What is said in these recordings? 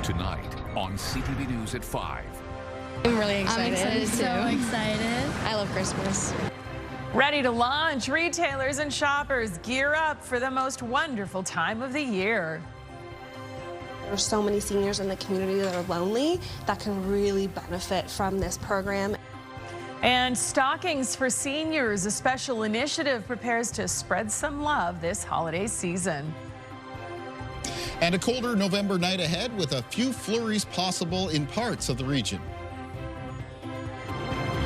Tonight on CTV News at 5. I'm really excited. I'm excited too. So excited. I love Christmas. Ready to launch, retailers and shoppers gear up for the most wonderful time of the year. There's so many seniors in the community that are lonely that can really benefit from this program. And Stockings for Seniors, a special initiative, prepares to spread some love this holiday season. And a colder November night ahead with a few flurries possible in parts of the region.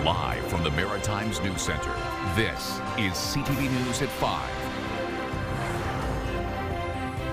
Live from the Maritimes News Center, this is CTV News at 5.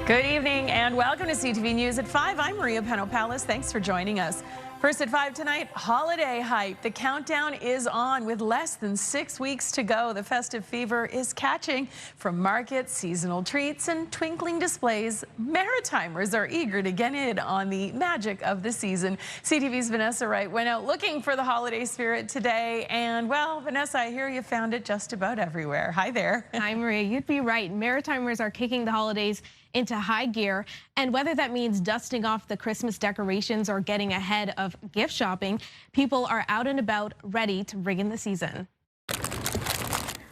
Good evening and welcome to CTV News at 5. I'm Maria Peno-Palace. Thanks for joining us. First at 5 tonight, holiday hype. The countdown is on with less than 6 weeks to go. The festive fever is catching from markets, seasonal treats, and twinkling displays. Maritimers are eager to get in on the magic of the season. CTV's Vanessa Wright went out looking for the holiday spirit today. And, well, Vanessa, I hear you found it just about everywhere. Hi there. Hi, Maria. You'd be right. Maritimers are kicking the holidays into high gear, and whether that means dusting off the Christmas decorations or getting ahead of gift shopping, people are out and about ready to ring in the season.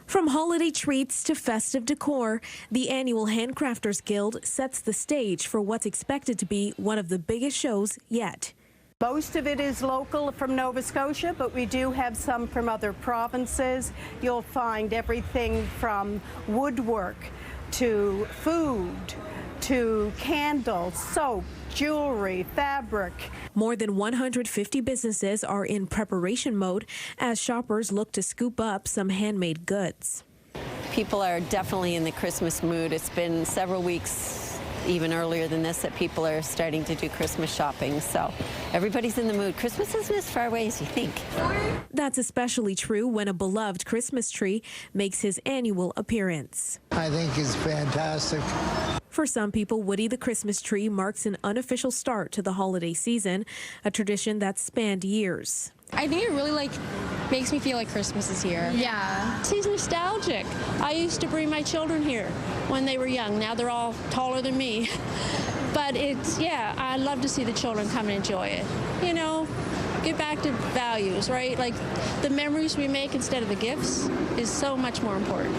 From holiday treats to festive decor, the annual Handcrafters Guild sets the stage for what's expected to be one of the biggest shows yet. Most of it is local from Nova Scotia, but we do have some from other provinces. You'll find everything from woodwork to food, to candles, soap, jewelry, fabric. More than 150 businesses are in preparation mode as shoppers look to scoop up some handmade goods. People are definitely in the Christmas mood. It's been several weeks, even earlier than this, that people are starting to do Christmas shopping. So everybody's in the mood. Christmas isn't as far away as you think. That's especially true when a beloved Christmas tree makes his annual appearance. I think it's fantastic. For some people, Woody the Christmas tree marks an unofficial start to the holiday season, a tradition that's spanned years. I think it really makes me feel like Christmas is here. Yeah. He's nostalgic. I used to bring my children here when they were young. Now they're all taller than me. But yeah, I love to see the children come and enjoy it. You know, get back to values, right? Like the memories we make instead of the gifts is so much more important.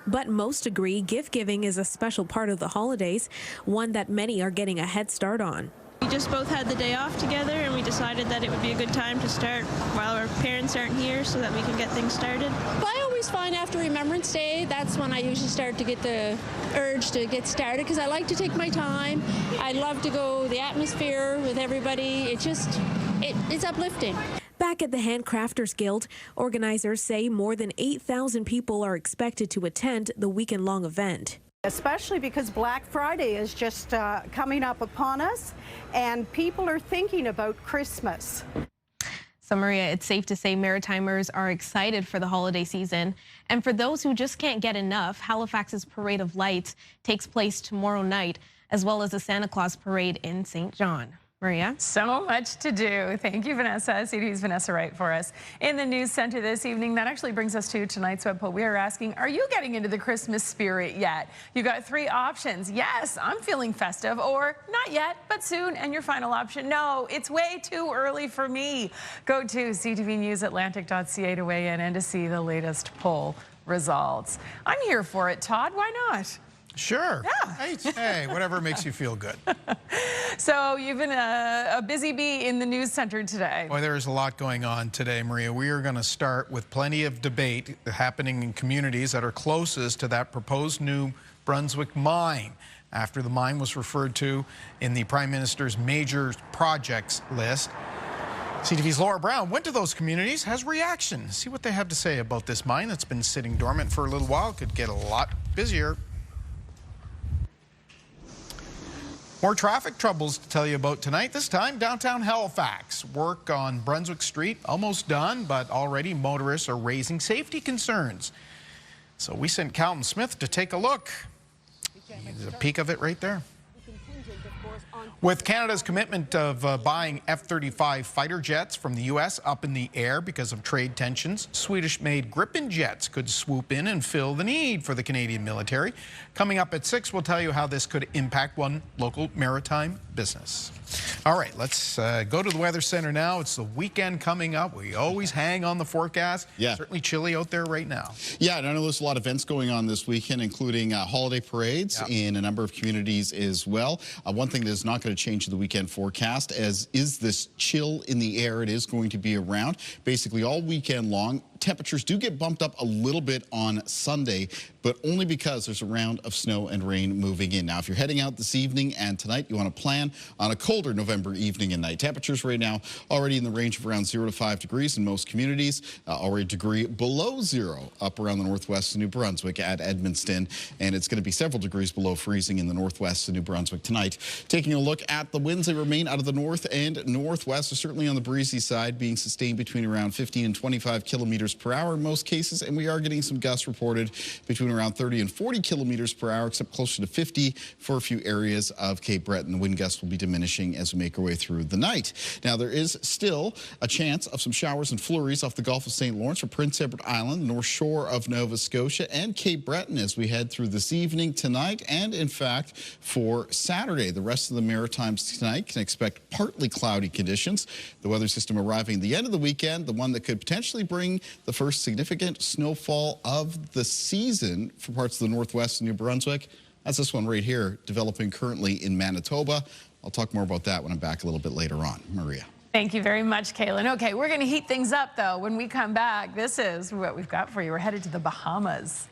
But most agree gift giving is a special part of the holidays, one that many are getting a head start on. We just both had the day off together and we decided that it would be a good time to start while our parents aren't here so that we can get things started. But I always find after Remembrance Day, that's when I usually start to get the urge to get started because I like to take my time. I love to go the atmosphere with everybody. It's uplifting. Back at the Handcrafters Guild, organizers say more than 8,000 people are expected to attend the weekend-long event. Especially because Black Friday is just coming up upon us, and people are thinking about Christmas. So, Maria, it's safe to say Maritimers are excited for the holiday season. And for those who just can't get enough, Halifax's Parade of Lights takes place tomorrow night, as well as the Santa Claus Parade in St. John. Maria? So much to do. Thank you, Vanessa. CTV's Vanessa Wright for us. In the news center this evening, that actually brings us to tonight's web poll. We are asking, are you getting into the Christmas spirit yet? You got 3 options. Yes, I'm feeling festive, or not yet, but soon. And your final option, no, it's way too early for me. Go to ctvnewsatlantic.ca to weigh in and to see the latest poll results. I'm here for it, Todd. Why not? Sure. Yeah. Hey, whatever makes you feel good. So you've been a busy bee in the news center today. Boy, there is a lot going on today, Maria. We are going to start with plenty of debate happening in communities that are closest to that proposed New Brunswick mine, after the mine was referred to in the Prime Minister's major projects list. CTV's Laura Brown went to those communities, has reaction. See what they have to say about this mine that's been sitting dormant for a little while. Could get a lot busier. More traffic troubles to tell you about tonight, this time downtown Halifax. Work on Brunswick Street almost done, but already motorists are raising safety concerns. So we sent Calton Smith to take a look. There's a peek of it right there. With Canada's commitment of buying F-35 fighter jets from the U.S. up in the air because of trade tensions, Swedish-made Gripen jets could swoop in and fill the need for the Canadian military. Coming up at 6, we'll tell you how this could impact one local maritime business. All right, let's go to the Weather Center now. It's the weekend coming up. We always hang on the forecast. Yeah. Certainly chilly out there right now. Yeah, and I know there's a lot of events going on this weekend, including holiday parades in a number of communities as well. One thing that's not going to change the weekend forecast is this chill in the air. It is going to be around basically all weekend long. Temperatures do get bumped up a little bit on Sunday, but only because there's a round of snow and rain moving in. Now, if you're heading out this evening and tonight, you want to plan on a colder November evening and night. Temperatures right now already in the range of around 0 to 5 degrees in most communities, already a degree below 0 up around the northwest of New Brunswick at Edmundston, and it's going to be several degrees below freezing in the northwest of New Brunswick tonight. Taking a look at the winds, they remain out of the north and northwest, so certainly on the breezy side, being sustained between around 15 and 25 kilometers per hour in most cases, and we are getting some gusts reported between around 30 and 40 kilometers per hour, except closer to 50 for a few areas of Cape Breton. The wind gusts will be diminishing as we make our way through the night. Now, there is still a chance of some showers and flurries off the Gulf of St. Lawrence for Prince Edward Island, the north shore of Nova Scotia, and Cape Breton as we head through this evening, tonight, and in fact for Saturday. The rest of the Maritimes tonight can expect partly cloudy conditions. The weather system arriving at the end of the weekend, the one that could potentially bring the first significant snowfall of the season for parts of the northwest of New Brunswick. That's this one right here, developing currently in Manitoba. I'll talk more about that when I'm back a little bit later on. Maria. Thank you very much, Kaylin. Okay, we're going to heat things up, though. When we come back, this is what we've got for you. We're headed to the Bahamas.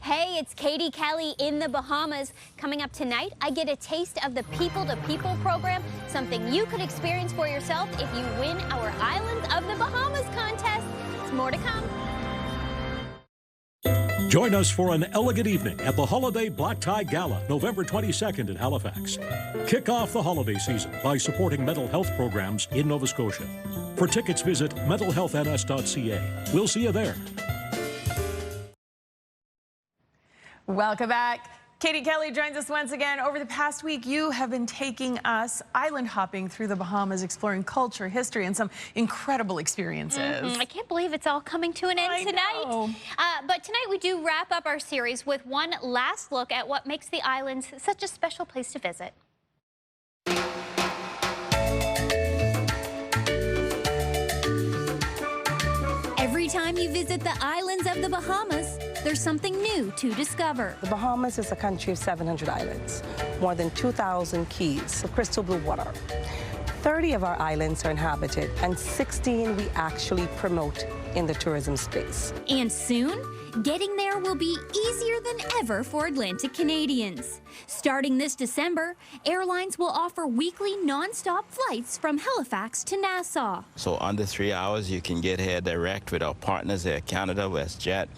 Hey, it's Katie Kelly in the Bahamas. Coming up tonight, I get a taste of the People to People program, something you could experience for yourself if you win our Islands of the Bahamas contest. It's more to come. Join us for an elegant evening at the Holiday Black Tie Gala, November 22nd in Halifax. Kick off the holiday season by supporting mental health programs in Nova Scotia. For tickets, visit mentalhealthns.ca. We'll see you there. Welcome back. Katie Kelly joins us once again. Over the past week, you have been taking us island hopping through the Bahamas, exploring culture, history, and some incredible experiences. I can't believe it's all coming to an end tonight. But tonight we do wrap up our series with one last look at what makes the islands such a special place to visit. Every time you visit the islands of the Bahamas, there's something new to discover. The Bahamas is a country of 700 islands, more than 2,000 keys of crystal blue water. 30 of our islands are inhabited, and 16 we actually promote in the tourism space. And soon, getting there will be easier than ever for Atlantic Canadians. Starting this December, airlines will offer weekly non-stop flights from Halifax to Nassau. So under 3 hours, you can get here direct with our partners Air Canada, WestJet,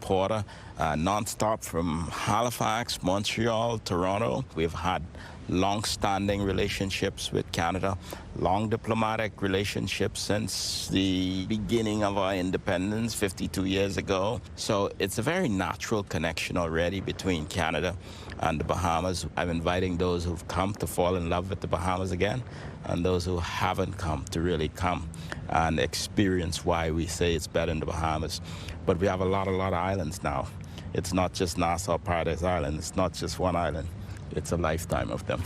Porter, non-stop from Halifax, Montreal, Toronto. We've had long-standing relationships with Canada, long diplomatic relationships since the beginning of our independence 52 years ago. So it's a very natural connection already between Canada and the Bahamas. I'm inviting those who've come to fall in love with the Bahamas again, and those who haven't come to really come and experience why we say it's better in the Bahamas. But we have a lot of islands now. It's not just Nassau Paradise Island. It's not just one island. It's a lifetime of them.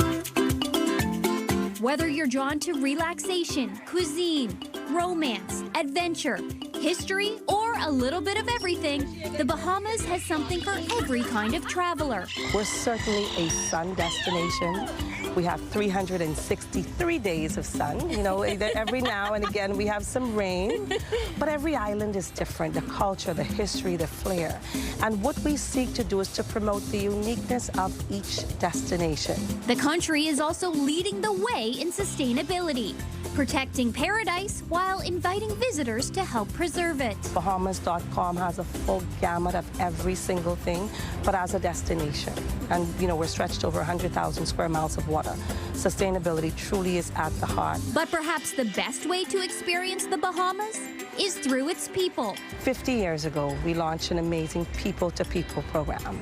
Whether you're drawn to relaxation, cuisine, romance, adventure, history, or a little bit of everything, the Bahamas has something for every kind of traveler. We're certainly a sun destination. We have 363 days of sun. You know, every now and again we have some rain, but every island is different. The culture, the history, the flair. And what we seek to do is to promote the uniqueness of each destination. The country is also leading the way in sustainability, protecting paradise while inviting visitors to help preserve it. Bahamas.com has a full gamut of every single thing, but as a destination. And, you know, we're stretched over 100,000 square miles of water. Sustainability truly is at the heart. But perhaps the best way to experience the Bahamas is through its people. 50 years ago, we launched an amazing people-to-people program.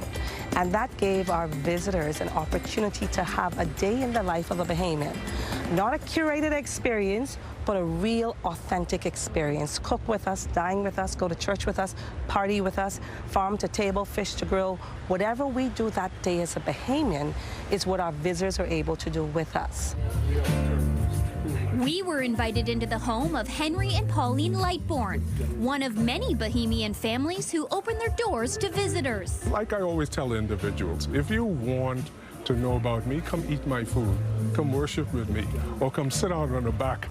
And that gave our visitors an opportunity to have a day in the life of a Bahamian. Not a curated experience, but a real authentic experience. Cook with us, dine with us, go to church with us, party with us, farm to table, fish to grill. Whatever we do that day as a Bahamian is what our visitors are able to do with us. We were invited into the home of Henry and Pauline Lightbourne, one of many Bahamian families who open their doors to visitors. Like I always tell individuals, if you want to know about me, come eat my food, come worship with me, or come sit out on the back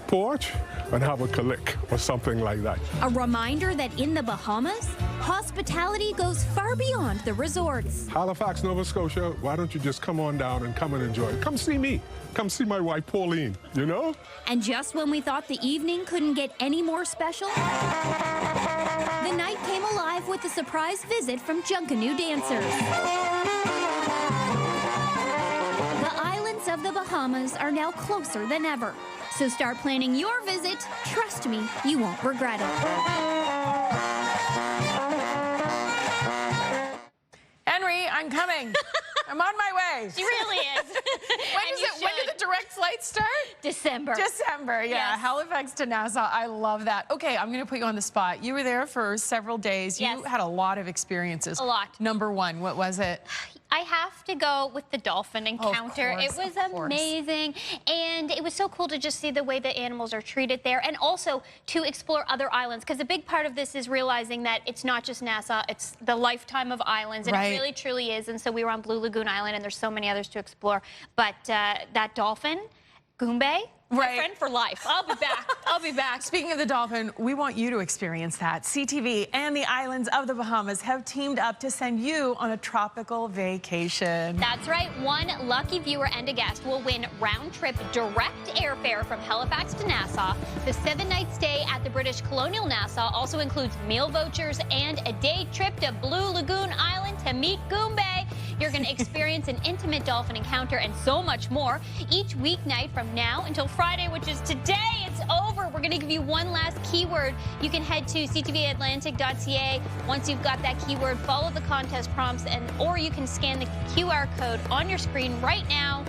porch and have a click or something like that. A reminder that in the Bahamas, hospitality goes far beyond the resorts. Halifax, Nova Scotia, why don't you just come on down and come and enjoy it? Come see me. Come see my wife, Pauline, you know? And just when we thought the evening couldn't get any more special, the night came alive with a surprise visit from Junkanoo dancers. The islands of the Bahamas are now closer than ever. So start planning your visit. Trust me, you won't regret it. Henry, I'm coming. I'm on my way. She really is. When did the direct flight start? December. December, yeah. Yes. Halifax to Nassau. I love that. Okay, I'm going to put you on the spot. You were there for several days. Yes. You had a lot of experiences. A lot. Number one, what was it? I have to go with the dolphin encounter. Of course, it was amazing, and it was so cool to just see the way the animals are treated there, and also to explore other islands, because a big part of this is realizing that it's not just Nassau, it's the lifetime of islands, and Right. it really truly is. And so we were on Blue Lagoon Island, and there's so many others to explore, but that dolphin, Goombay, my friend for life. I'll be back. I'll be back. Speaking of the dolphin, we want you to experience that. CTV and the islands of the Bahamas have teamed up to send you on a tropical vacation. That's right. One lucky viewer and a guest will win round-trip direct airfare from Halifax to Nassau. The 7-night stay at the British Colonial Nassau also includes meal vouchers and a day trip to Blue Lagoon Island to meet Goombay. You're going to experience an intimate dolphin encounter and so much more each weeknight from now until Friday, which is today. It's over. We're going to give you one last keyword. You can head to ctvatlantic.ca. Once you've got that keyword, follow the contest prompts, or you can scan the QR code on your screen right now.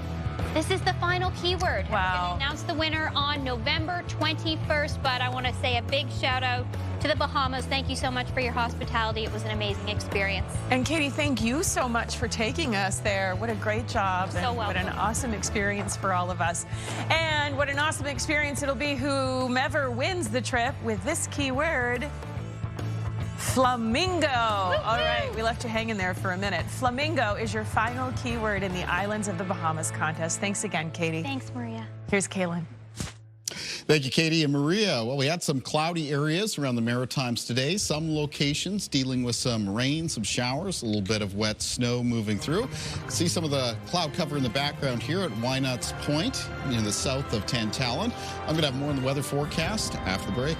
This is the final keyword. Wow. We're going to announce the winner on November 21st, but I want to say a big shout out to the Bahamas. Thank you so much for your hospitality. It was an amazing experience. And Katie, thank you so much for taking us there. What a great job. You're so and welcome. What an awesome experience for all of us. And what an awesome experience it'll be whomever wins the trip with this keyword, flamingo. All right, we left you hanging there for a minute. Flamingo is your final keyword in the Islands of the Bahamas contest. Thanks again, Katie. Thanks, Maria. Here's Kaylin. Thank you, Katie and Maria. Well, we had some cloudy areas around the Maritimes today. Some locations dealing with some rain, some showers, a little bit of wet snow moving through. See some of the cloud cover in the background here at Wynut's Point in the south of Tantallon. I'm going to have more in the weather forecast after the break.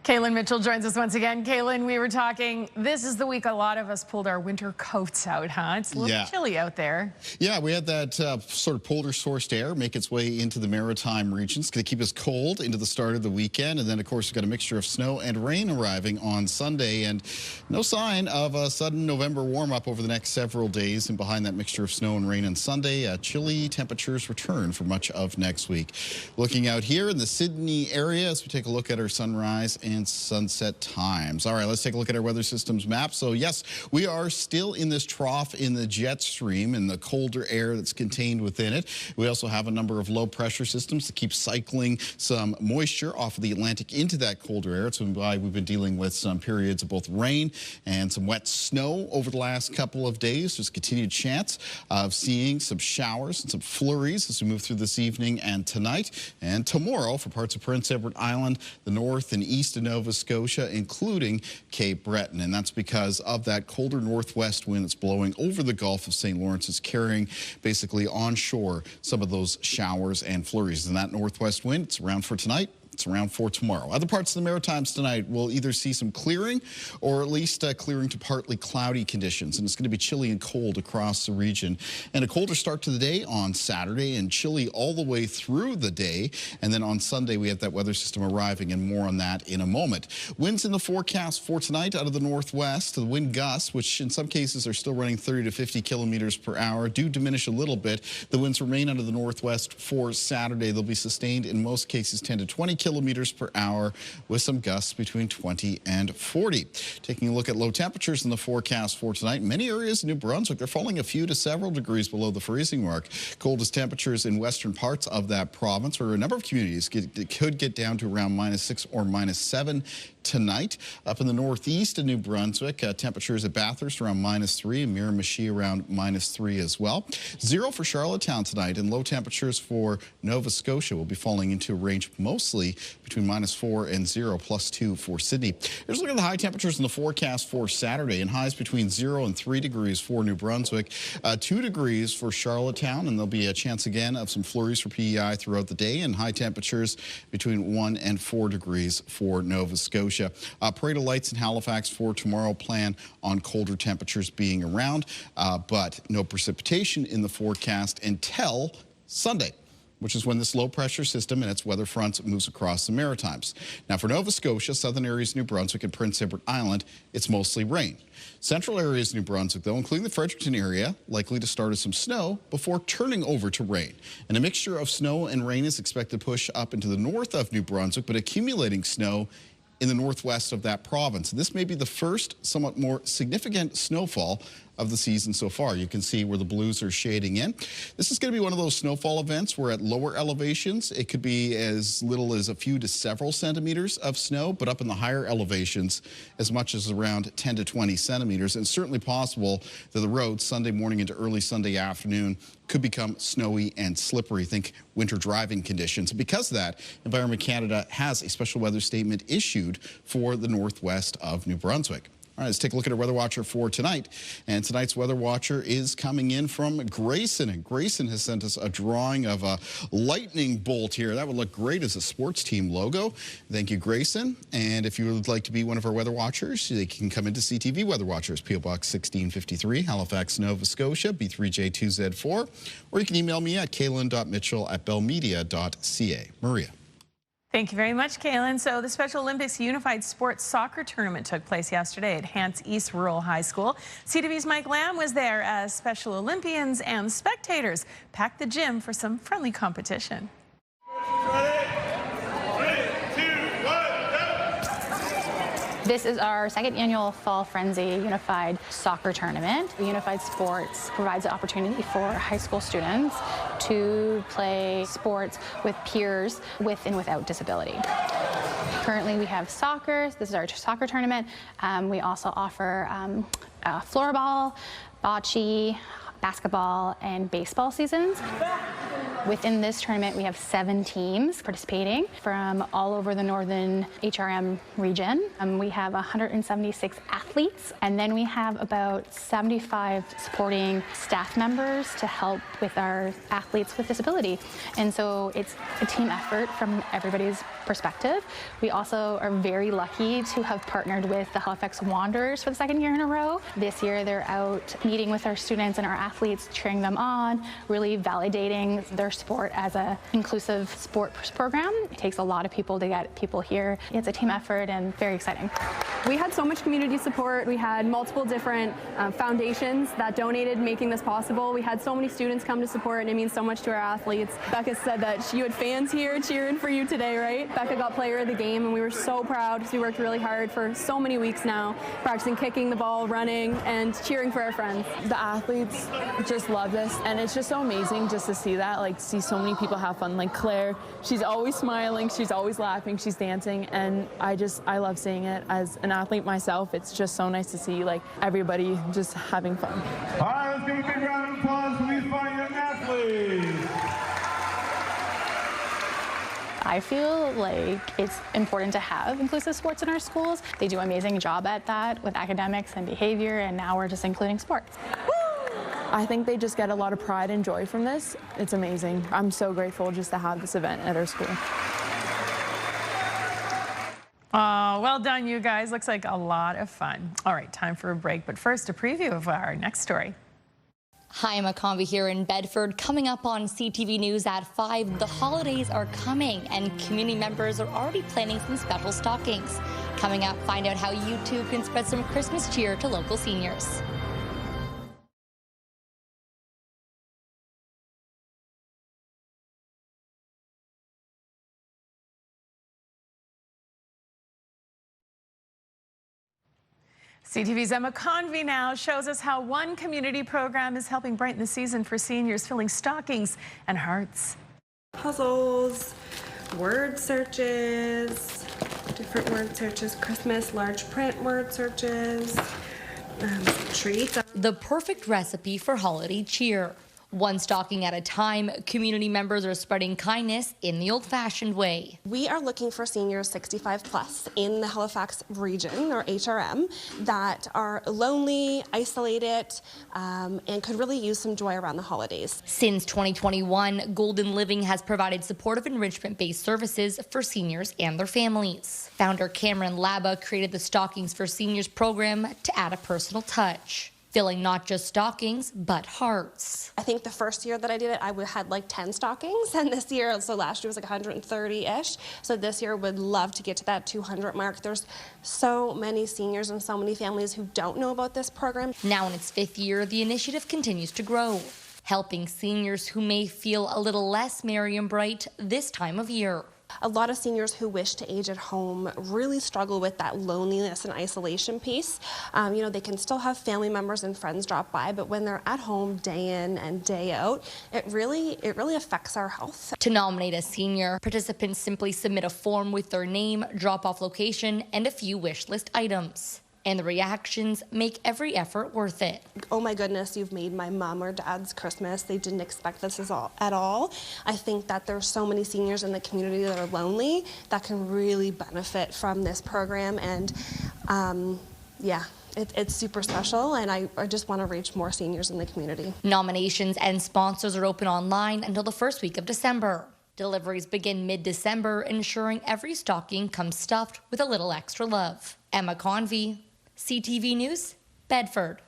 Kaylin Mitchell joins us once again. Kaylin, we were talking, this is the week a lot of us pulled our winter coats out, huh? It's a little chilly out there. Yeah, we had that sort of polar sourced air make its way into the maritime regions. It's going to keep us cold into the start of the weekend. And then, of course, we've got a mixture of snow and rain arriving on Sunday. And no sign of a sudden November warm-up over the next several days. And behind that mixture of snow and rain on Sunday, chilly temperatures return for much of next week. Looking out here in the Sydney area as we take a look at our sunrise and sunset times. All right, let's take a look at our weather systems map. So yes, we are still in this trough in the jet stream and the colder air that's contained within it. We also have a number of low pressure systems that keep cycling some moisture off of the Atlantic into that colder air. It's why we've been dealing with some periods of both rain and some wet snow over the last couple of days. There's a continued chance of seeing some showers and some flurries as we move through this evening and tonight and tomorrow for parts of Prince Edward Island, the north and east of Nova Scotia, including Cape Breton. And that's because of that colder northwest wind that's blowing over the Gulf of St. Lawrence. It's carrying basically onshore some of those showers and flurries. And that northwest wind, it's around for tonight, It's around 4 tomorrow. Other parts of the Maritimes tonight will either see some clearing or at least clearing to partly cloudy conditions. And it's going to be chilly and cold across the region. And a colder start to the day on Saturday and chilly all the way through the day. And then on Sunday, we have that weather system arriving, and more on that in a moment. Winds in the forecast for tonight out of the northwest. The wind gusts, which in some cases are still running 30 to 50 kilometers per hour, do diminish a little bit. The winds remain out of the northwest for Saturday. They'll be sustained in most cases 10 to 20 kilometers per hour with some gusts between 20 and 40. Taking a look at low temperatures in the forecast for tonight, many areas in New Brunswick are falling a few to several degrees below the freezing mark. Coldest temperatures in western parts of that province, where a number of communities could get down to around -6 or -7 tonight. Up in the northeast of New Brunswick, temperatures at Bathurst around -3 and Miramichi around -3 as well. 0 for Charlottetown tonight, and low temperatures for Nova Scotia will be falling into a range mostly between -4 and 0, +2 for Sydney. Here's a look at the high temperatures in the forecast for Saturday, and highs between 0 and 3 degrees for New Brunswick, 2 degrees for Charlottetown, and there'll be a chance again of some flurries for PEI throughout the day, and high temperatures between 1 and 4 degrees for Nova Scotia. Parade of lights in Halifax for tomorrow, plan on colder temperatures being around, but no precipitation in the forecast until Sunday, which is when this low-pressure system and its weather fronts moves across the Maritimes. Now, for Nova Scotia, southern areas of New Brunswick and Prince Edward Island, it's mostly rain. Central areas of New Brunswick, though, including the Fredericton area, likely to start with some snow before turning over to rain. And a mixture of snow and rain is expected to push up into the north of New Brunswick, but accumulating snow in the northwest of that province. This may be the first somewhat more significant snowfall of the season so far. You can see where the blues are shading in. This is going to be one of those snowfall events where at lower elevations, it could be as little as a few to several centimeters of snow, but up in the higher elevations, as much as around 10 to 20 centimeters. And it's certainly possible that the roads Sunday morning into early Sunday afternoon could become snowy and slippery. Think winter driving conditions. Because of that, Environment Canada has a special weather statement issued for the northwest of New Brunswick. All right, let's take a look at our Weather Watcher for tonight. And tonight's Weather Watcher is coming in from Grayson. And Grayson has sent us a drawing of a lightning bolt here. That would look great as a sports team logo. Thank you, Grayson. And if you would like to be one of our Weather Watchers, they can come into CTV Weather Watchers, P.O. Box 1653, Halifax, Nova Scotia, B3J2Z4. Or you can email me at kaylin.mitchell@bellmedia.ca. Maria. Thank you very much, Kaylin. So the Special Olympics Unified Sports Soccer Tournament took place yesterday at Hants East Rural High School. CTV's Mike Lamb was there as Special Olympians and spectators packed the gym for some friendly competition. This is our second annual Fall Frenzy Unified Soccer Tournament. Unified Sports provides an opportunity for high school students to play sports with peers with and without disability. Currently we have soccer. This is our soccer tournament. We also offer floorball, bocce, basketball, and baseball seasons. Within this tournament, we have 7 teams participating from all over the northern HRM region. We have 176 athletes, and then we have about 75 supporting staff members to help with our athletes with disability. And so it's a team effort from everybody's perspective. We also are very lucky to have partnered with the Halifax Wanderers for the 2nd year in a row. This year, they're out meeting with our students and our athletes, cheering them on, really validating their sport as an inclusive sports program. It takes a lot of people to get people here. It's a team effort and very exciting. We had so much community support. We had multiple different foundations that donated, making this possible. We had so many students come to support, and it means so much to our athletes. Becca said that you had fans here cheering for you today, right? Becca got player of the game, and we were so proud because we worked really hard for so many weeks now, practicing kicking the ball, running, and cheering for our friends. The athletes just love this, and it's just so amazing just to see that, like see so many people have fun. Like Claire, she's always smiling, she's always laughing, she's dancing, and I love seeing it. As an athlete myself, it's just so nice to see like everybody just having fun. All right, let's give a big round of applause for these fine young athletes. I feel like it's important to have inclusive sports in our schools. They do an amazing job at that with academics and behavior, and now we're just including sports. I think they just get a lot of pride and joy from this. It's amazing. I'm so grateful just to have this event at our school. Oh, well done, you guys. Looks like a lot of fun. All right, time for a break. But first, a preview of our next story. Hi, I'm Akanvi here in Bedford. Coming up on CTV News at 5, the holidays are coming and community members are already planning some special stockings. Coming up, find out how you too can spread some Christmas cheer to local seniors. CTV's Emma Convey now shows us how one community program is helping brighten the season for seniors, filling stockings and hearts. Puzzles, word searches, different word searches, Christmas large print word searches, treats. The perfect recipe for holiday cheer. One stocking at a time, community members are spreading kindness in the old-fashioned way. We are looking for seniors 65 plus in the Halifax region, or HRM, that are lonely, isolated, and could really use some joy around the holidays. Since 2021, Golden Living has provided supportive enrichment-based services for seniors and their families. Founder Cameron Laba created the Stockings for Seniors program to add a personal touch, filling not just stockings, but hearts. I think the first year that I did it, I had like 10 stockings, and this year, so last year was like 130-ish. So this year, would love to get to that 200 mark. There's so many seniors and so many families who don't know about this program. Now in its 5th year, the initiative continues to grow, helping seniors who may feel a little less merry and bright this time of year. A lot of seniors who wish to age at home really struggle with that loneliness and isolation piece. You know, they can still have family members and friends drop by, but when they're at home day in and day out, it really affects our health. To nominate a senior, participants simply submit a form with their name, drop-off location, and a few wish list items. And the reactions make every effort worth it. Oh my goodness, you've made my mom or dad's Christmas. They didn't expect this at all. I think that there's so many seniors in the community that are lonely that can really benefit from this program, and yeah, it's super special, and I just want to reach more seniors in the community. Nominations and sponsors are open online until the first week of December. Deliveries begin mid-December, ensuring every stocking comes stuffed with a little extra love. Emma Convey, CTV News, Bedford.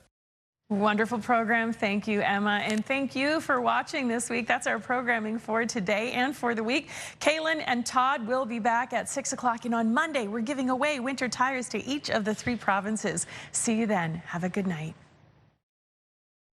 Wonderful program. Thank you, Emma. And thank you for watching this week. That's our programming for today and for the week. Kaylin and Todd will be back at 6 o'clock. And on Monday, we're giving away winter tires to each of the 3 provinces. See you then. Have a good night.